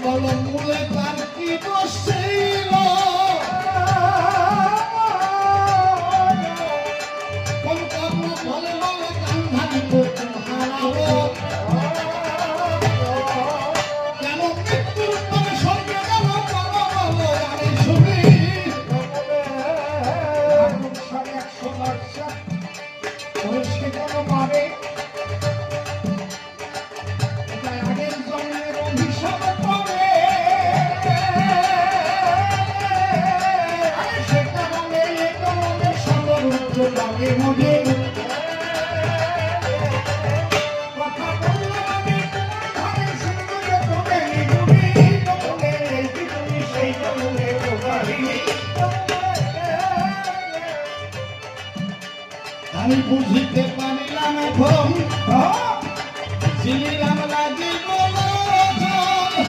বলো মূলে তার কি দোষ ছিল কোন কর্ম ফলে বলে কান্ধানি করতে হারাবো কেন মৃত্যুর পরে স্বর্গে গেল বলো বলো আমি শুনি 100 বর্ষ বয়সে কোনো পাবে আগের জন্মের অভিশাপ পাবে সেটা বলে এটা বলে সদর উত্তর যাবে মনে কথা বললাম আমি তোমার ঘরে শুনবে তোকে তুমি তুমি সেই জন্মে আমি বুঝিতে